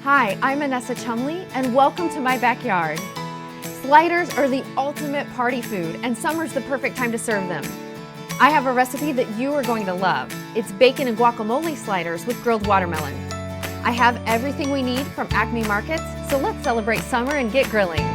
Hi, I'm Vanessa Chumley, and welcome to my backyard. Sliders are the ultimate party food, and summer's the perfect time to serve them. I have a recipe that you are going to love. It's bacon and guacamole sliders with grilled watermelon. I have everything we need from Acme markets, so let's celebrate summer and get grilling.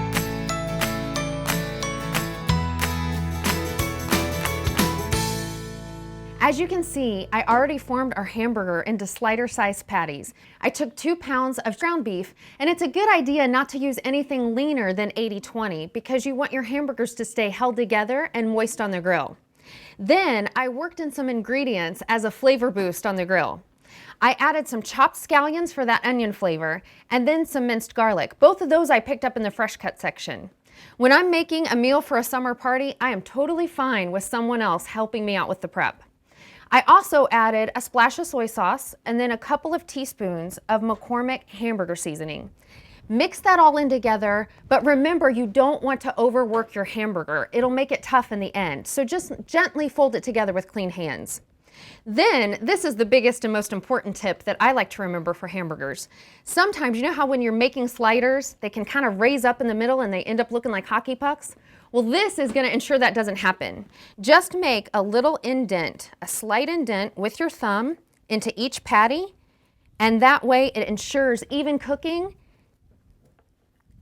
As you can see, I already formed our hamburger into slider-sized patties. I took 2 pounds of ground beef, and it's a good idea not to use anything leaner than 80-20 because you want your hamburgers to stay held together and moist on the grill. Then I worked in some ingredients as a flavor boost on the grill. I added some chopped scallions for that onion flavor, and then some minced garlic. Both of those I picked up in the fresh cut section. When I'm making a meal for a summer party, I am totally fine with someone else helping me out with the prep. I also added a splash of soy sauce and then a couple of teaspoons of McCormick hamburger seasoning. Mix that all in together, but remember you don't want to overwork your hamburger. It'll make it tough in the end, so just gently fold it together with clean hands. Then, this is the biggest and most important tip that I like to remember for hamburgers. Sometimes, you know how when you're making sliders, they can kind of raise up in the middle and they end up looking like hockey pucks? Well, this is going to ensure that doesn't happen. Just make a little indent, a slight indent with your thumb into each patty, and that way it ensures even cooking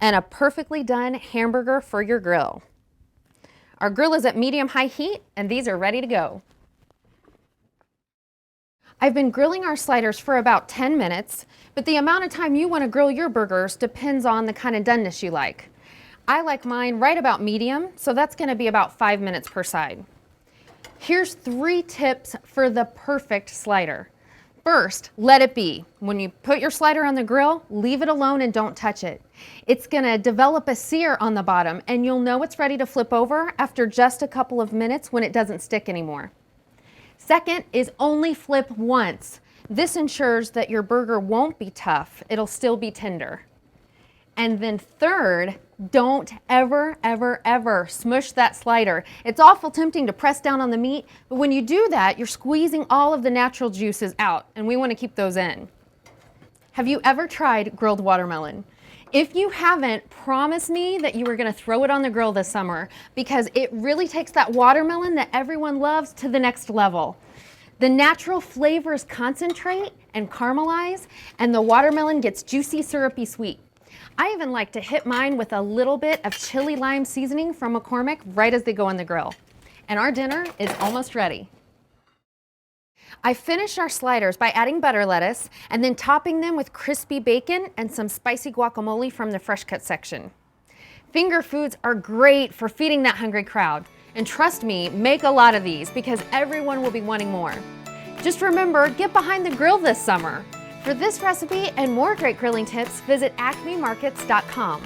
and a perfectly done hamburger for your grill. Our grill is at medium-high heat, and these are ready to go. I've been grilling our sliders for about 10 minutes, but the amount of time you want to grill your burgers depends on the kind of doneness you like. I like mine right about medium, so that's going to be about 5 minutes per side. Here's 3 tips for the perfect slider. First, let it be. When you put your slider on the grill, leave it alone and don't touch it. It's going to develop a sear on the bottom, and you'll know it's ready to flip over after just a couple of minutes when it doesn't stick anymore. Second is only flip once. This ensures that your burger won't be tough. It'll still be tender. And then third, don't ever, ever, ever smush that slider. It's awful tempting to press down on the meat, but when you do that, you're squeezing all of the natural juices out, and we want to keep those in. Have you ever tried grilled watermelon? If you haven't, promise me that you are going to throw it on the grill this summer because it really takes that watermelon that everyone loves to the next level. The natural flavors concentrate and caramelize, and the watermelon gets juicy, syrupy sweet. I even like to hit mine with a little bit of chili lime seasoning from McCormick right as they go on the grill. And our dinner is almost ready. I finished our sliders by adding butter lettuce and then topping them with crispy bacon and some spicy guacamole from the fresh cut section. Finger foods are great for feeding that hungry crowd. And trust me, make a lot of these because everyone will be wanting more. Just remember, get behind the grill this summer. For this recipe and more great grilling tips, visit acmemarkets.com.